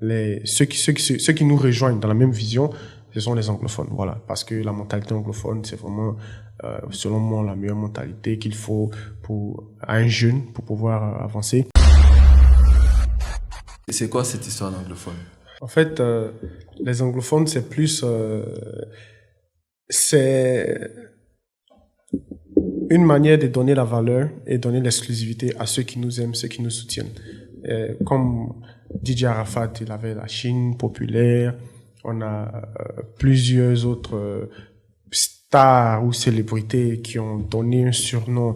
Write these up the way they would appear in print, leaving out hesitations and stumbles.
Ceux qui nous rejoignent dans la même vision, ce sont les anglophones, voilà. Parce que la mentalité anglophone, c'est vraiment, selon moi, la meilleure mentalité qu'il faut à un jeune pour pouvoir avancer. Et c'est quoi cette histoire d'anglophone? En fait, les anglophones, c'est plus, c'est une manière de donner la valeur et donner l'exclusivité à ceux qui nous aiment, ceux qui nous soutiennent. Comme DJ Arafat, il avait la Chine populaire. On a plusieurs autres stars ou célébrités qui ont donné un surnom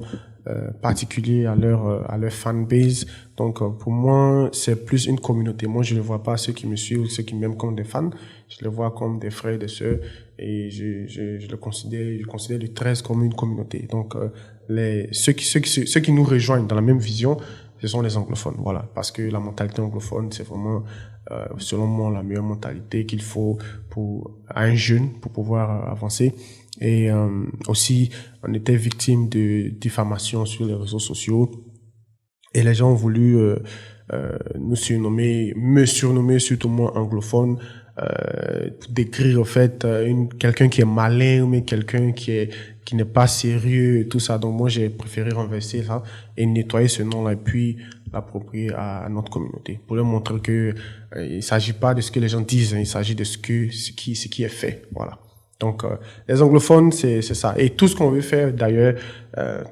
particulier à leur fanbase. Donc pour moi, c'est plus une communauté. Moi, je ne vois pas ceux qui me suivent ou ceux qui m'aiment comme des fans. Je les vois comme des frères et des sœurs. Et je considère le 13 comme une communauté. Donc ceux qui nous rejoignent dans la même vision, ce sont les anglophones, voilà. Parce que la mentalité anglophone, c'est vraiment, selon moi, la meilleure mentalité qu'il faut à un jeune pour pouvoir avancer. Et aussi, on était victime de diffamation sur les réseaux sociaux. Et les gens ont voulu me surnommer, surtout moi, anglophone, pour décrire, en fait, quelqu'un qui est malin, mais quelqu'un qui n'est pas sérieux, et tout ça. Donc, moi, j'ai préféré renverser ça et nettoyer ce nom-là et puis l'approprier à notre communauté pour leur montrer que il s'agit pas de ce que les gens disent, hein, il s'agit de ce qui est fait. Voilà. Donc, les anglophones, c'est ça. Et tout ce qu'on veut faire, d'ailleurs,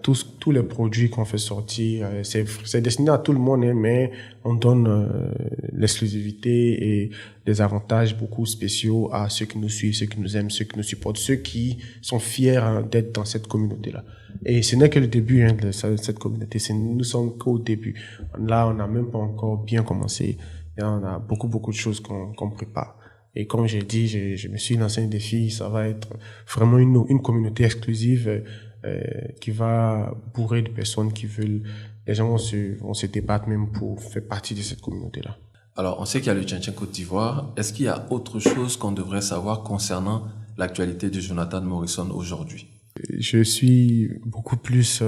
tous les produits qu'on fait sortir, c'est destiné à tout le monde, hein, mais on donne l'exclusivité et des avantages beaucoup spéciaux à ceux qui nous suivent, ceux qui nous aiment, ceux qui nous supportent, ceux qui sont fiers, hein, d'être dans cette communauté-là. Et ce n'est que le début, hein, de cette communauté. Nous sommes qu'au début. Là, on n'a même pas encore bien commencé. Et on a beaucoup de choses qu'on prépare. Et comme j'ai dit, je me suis lancé un défi. Ça va être vraiment une communauté exclusive qui va bourrer de personnes qui veulent. Les gens vont se débattre même pour faire partie de cette communauté-là. Alors, on sait qu'il y a le Tchin-Tchin Côte d'Ivoire. Est-ce qu'il y a autre chose qu'on devrait savoir concernant l'actualité de Jonathan Morrison aujourd'hui? Je suis beaucoup plus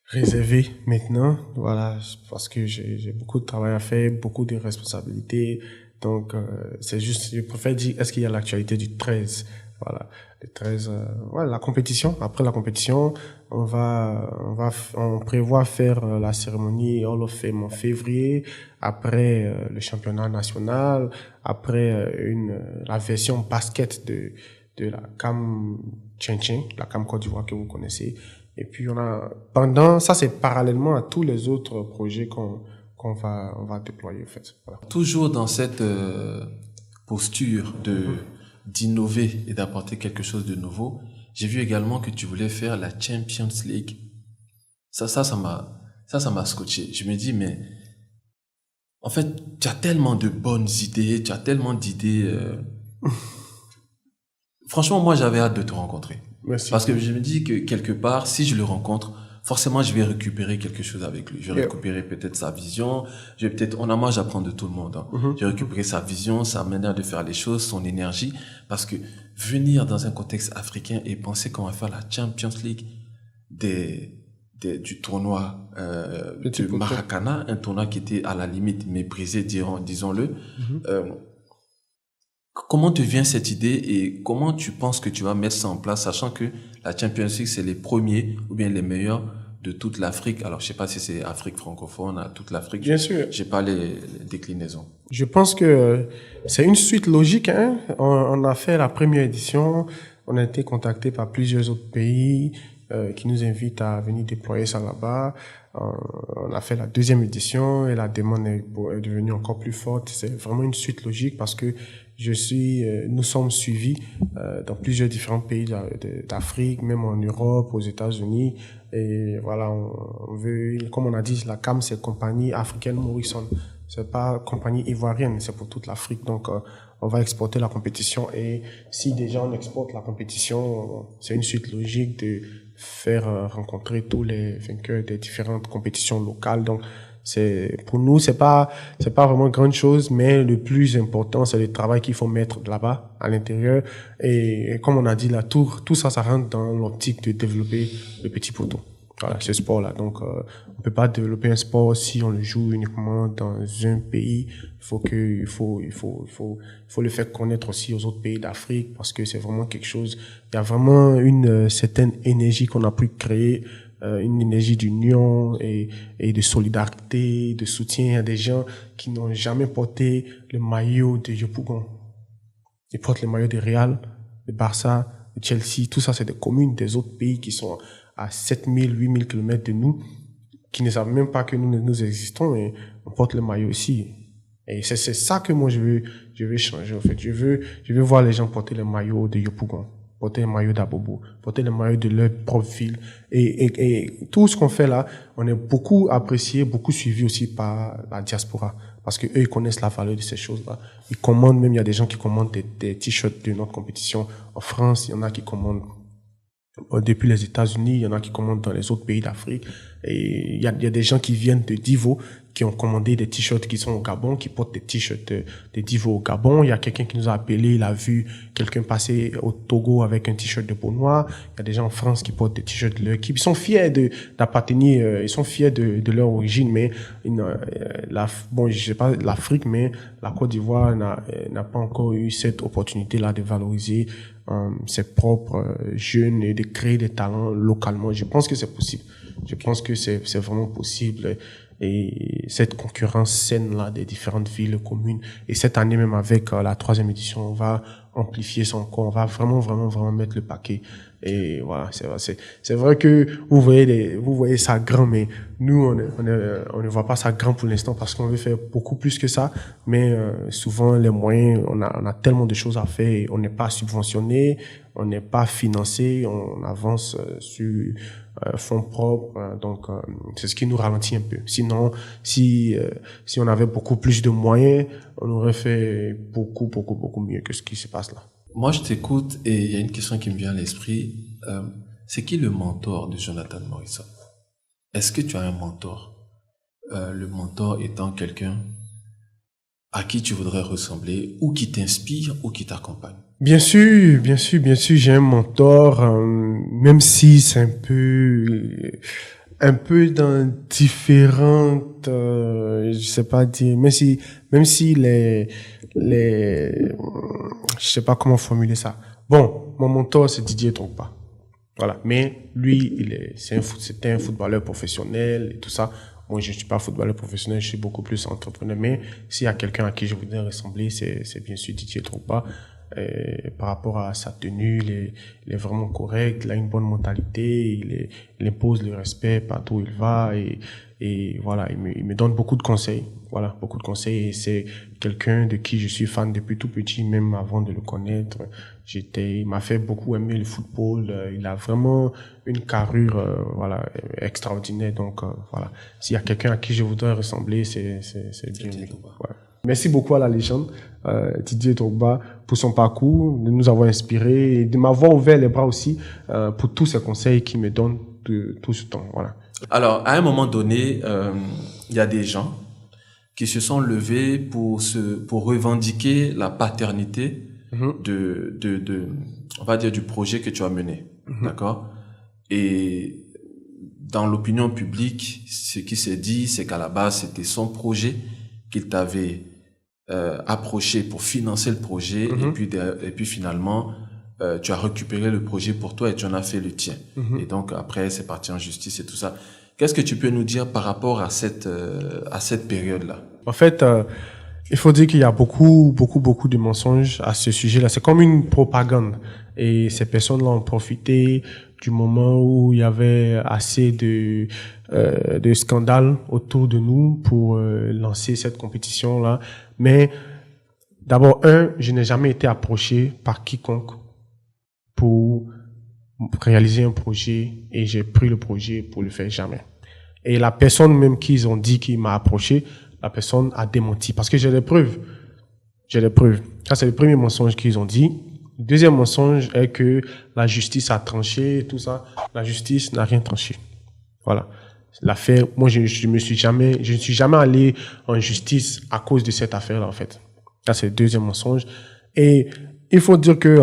réservé maintenant, voilà, parce que j'ai beaucoup de travail à faire, beaucoup de responsabilités. Donc, c'est juste, je préfère dire, est-ce qu'il y a l'actualité du 13? Voilà, le 13, ouais, la compétition. Après la compétition, on prévoit faire la cérémonie Hall of Fame en février, après le championnat national, après la version basket de la CAM Tchin-Tchin, la CAM Côte d'Ivoire que vous connaissez. Et puis ça c'est parallèlement à tous les autres projets qu'on va déployer, en fait. Voilà. Toujours dans cette posture d'innover et d'apporter quelque chose de nouveau, j'ai vu également que tu voulais faire la Champions League. Ça m'a scotché. Je me dis, mais en fait, tu as tellement de bonnes idées, tu as tellement d'idées. Franchement, moi, j'avais hâte de te rencontrer. Merci. Parce que je me dis que quelque part, si je le rencontre, forcément, je vais récupérer quelque chose avec lui. Je vais récupérer peut-être sa vision. Moi, j'apprends de tout le monde. Hein. Je vais récupérer sa vision, sa manière de faire les choses, son énergie. Parce que venir dans un contexte africain et penser qu'on va faire la Champions League du tournoi de Maracana, un tournoi qui était à la limite méprisé, disons-le. Comment te vient cette idée et comment tu penses que tu vas mettre ça en place, sachant que la Champions League, c'est les premiers ou bien les meilleurs de toute l'Afrique. Alors, je sais pas si c'est Afrique francophone, à toute l'Afrique. Bien sûr. J'ai pas les déclinaisons. Je pense que c'est une suite logique, hein. On a fait la première édition. On a été contacté par plusieurs autres pays qui nous invitent à venir déployer ça là-bas. On a fait la deuxième édition et la demande est devenue encore plus forte. C'est vraiment une suite logique parce que nous sommes suivis dans plusieurs différents pays d'Afrique, même en Europe, aux États-Unis. Et voilà, on veut, comme on a dit, la CAM, c'est Compagnie Africaine Morrison. C'est pas compagnie ivoirienne, c'est pour toute l'Afrique. Donc, on va exporter la compétition. Et si déjà on exporte la compétition, c'est une suite logique de faire rencontrer tous les vainqueurs des différentes compétitions locales. Donc, pour nous, c'est pas vraiment grande chose, mais le plus important, c'est le travail qu'il faut mettre là-bas, à l'intérieur. Et comme on a dit là, tout ça rentre dans l'optique de développer le petit poteau. Voilà, ce sport-là. Donc, on peut pas développer un sport si on le joue uniquement dans un pays. Il faut le faire connaître aussi aux autres pays d'Afrique parce que c'est vraiment quelque chose. Il y a vraiment une certaine énergie qu'on a pu créer, une énergie d'union et de solidarité, de soutien à des gens qui n'ont jamais porté le maillot de Yopougon. Ils portent le maillot de Real, de Barça, de Chelsea. Tout ça, c'est des communes des autres pays qui sont à 7000, 8000 kilomètres de nous, qui ne savent même pas que nous existons et on porte le maillot aussi. Et c'est ça que moi je veux changer, en fait. Je veux voir les gens porter le maillot de Yopougon, porter le maillot d'Abobo, porter le maillot de leur propre ville. Et tout ce qu'on fait là, on est beaucoup apprécié, beaucoup suivi aussi par la diaspora. Parce que eux, ils connaissent la valeur de ces choses-là. Ils commandent même, il y a des gens qui commandent des t-shirts de notre compétition. En France, il y en a qui commandent depuis les États-Unis, il y en a qui commandent dans les autres pays d'Afrique. Et il y a des gens qui viennent de Divo, qui ont commandé des t-shirts qui sont au Gabon, qui portent des t-shirts de Divo au Gabon. Il y a quelqu'un qui nous a appelé, il a vu quelqu'un passer au Togo avec un t-shirt de peau noire. Il y a des gens en France qui portent des t-shirts de leur équipe. Ils sont fiers d'appartenir, ils sont fiers de leur origine, mais bon, je sais pas l'Afrique, mais la Côte d'Ivoire n'a pas encore eu cette opportunité-là de valoriser ses propres jeunes et de créer des talents localement. Je pense que c'est possible. Je pense que c'est vraiment possible. Et cette concurrence saine-là des différentes villes, communes. Et cette année, même avec la 3e édition, on va amplifier ça encore. On va vraiment mettre le paquet. Et voilà, c'est vrai que vous voyez ça grand, mais nous, on ne voit pas ça grand pour l'instant parce qu'on veut faire beaucoup plus que ça. Mais souvent, les moyens, on a tellement de choses à faire. Et on n'est pas subventionné, on n'est pas financé, on avance sur fonds propres. Donc, c'est ce qui nous ralentit un peu. Sinon, si on avait beaucoup plus de moyens, on aurait fait beaucoup mieux que ce qui se passe là. Moi, je t'écoute et il y a une question qui me vient à l'esprit. C'est qui le mentor de Jonathan Morison? Est-ce que tu as un mentor? Le mentor étant quelqu'un à qui tu voudrais ressembler ou qui t'inspire ou qui t'accompagne? Bien sûr, j'ai un mentor, même si c'est un peu dans différentes, je sais pas dire, même si je sais pas comment formuler ça. Bon, mon mentor, c'est Didier Drogba. Voilà. Mais lui, c'était un footballeur professionnel et tout ça. Moi, je ne suis pas footballeur professionnel, je suis beaucoup plus entrepreneur. Mais s'il y a quelqu'un à qui je voudrais ressembler, c'est bien sûr Didier Drogba. Par rapport à sa tenue, il est vraiment correct, il a une bonne mentalité, il impose le respect partout où il va et voilà, il me donne beaucoup de conseils. Voilà, beaucoup de conseils et c'est quelqu'un de qui je suis fan depuis tout petit, même avant de le connaître. Il m'a fait beaucoup aimer le football, il a vraiment une carrure, voilà, extraordinaire. Donc, voilà. S'il y a quelqu'un à qui je voudrais ressembler, c'est bien lui. Voilà. Merci beaucoup à la légende, Didier Drogba, pour son parcours, de nous avoir inspirés et de m'avoir ouvert les bras aussi pour tous ces conseils qu'il me donne tout ce temps. Voilà. Alors, à un moment donné, il y a des gens qui se sont levés pour revendiquer la paternité on va dire, du projet que tu as mené. D'accord? Et dans l'opinion publique, ce qui s'est dit, c'est qu'à la base, c'était son projet qu'il t'avait approché pour financer le projet et puis finalement tu as récupéré le projet pour toi et tu en as fait le tien et donc après c'est parti en justice et tout ça. Qu'est-ce que tu peux nous dire par rapport à cette période-là? En fait, il faut dire qu'il y a beaucoup de mensonges à ce sujet-là. C'est comme une propagande et ces personnes-là ont profité du moment où il y avait assez de scandales autour de nous pour lancer cette compétition-là. Mais d'abord, je n'ai jamais été approché par quiconque pour réaliser un projet et j'ai pris le projet pour le faire, jamais. Et la personne même qu'ils ont dit qu'il m'a approché, la personne a démenti parce que j'ai les preuves. Ça, c'est le premier mensonge qu'ils ont dit. Le deuxième mensonge est que la justice a tranché et tout ça. La justice n'a rien tranché. Voilà. L'affaire, moi, je ne suis jamais allé en justice à cause de cette affaire-là, en fait. Ça, c'est le deuxième mensonge. Et il faut dire que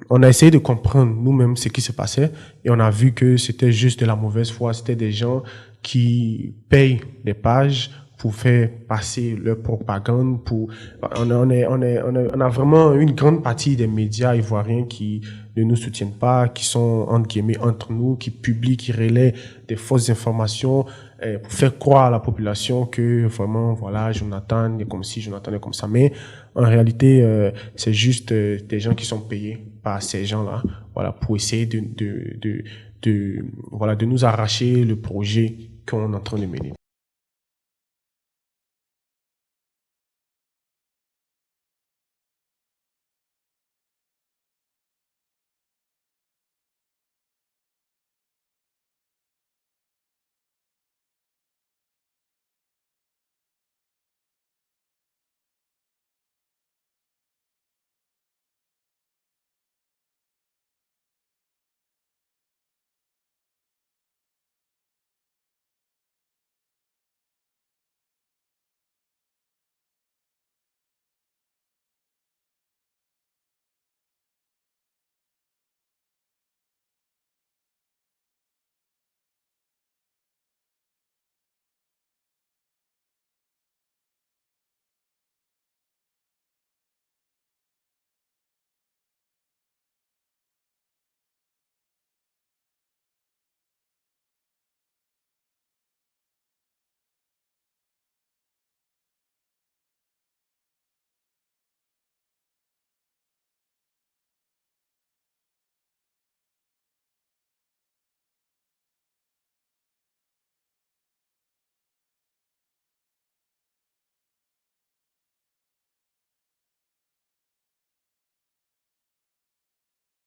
on a essayé de comprendre nous-mêmes ce qui se passait et on a vu que c'était juste de la mauvaise foi. C'était des gens qui payent des pages pour faire passer leur propagande. On a vraiment une grande partie des médias ivoiriens qui ne nous soutiennent pas, qui sont entre guillemets entre nous, qui publient, qui relaient des fausses informations pour faire croire à la population que vraiment voilà Jonathan est comme ci, Jonathan est comme ça. Mais en réalité, c'est juste des gens qui sont payés par ces gens-là, voilà, pour essayer voilà, de nous arracher le projet qu'on est en train de mener.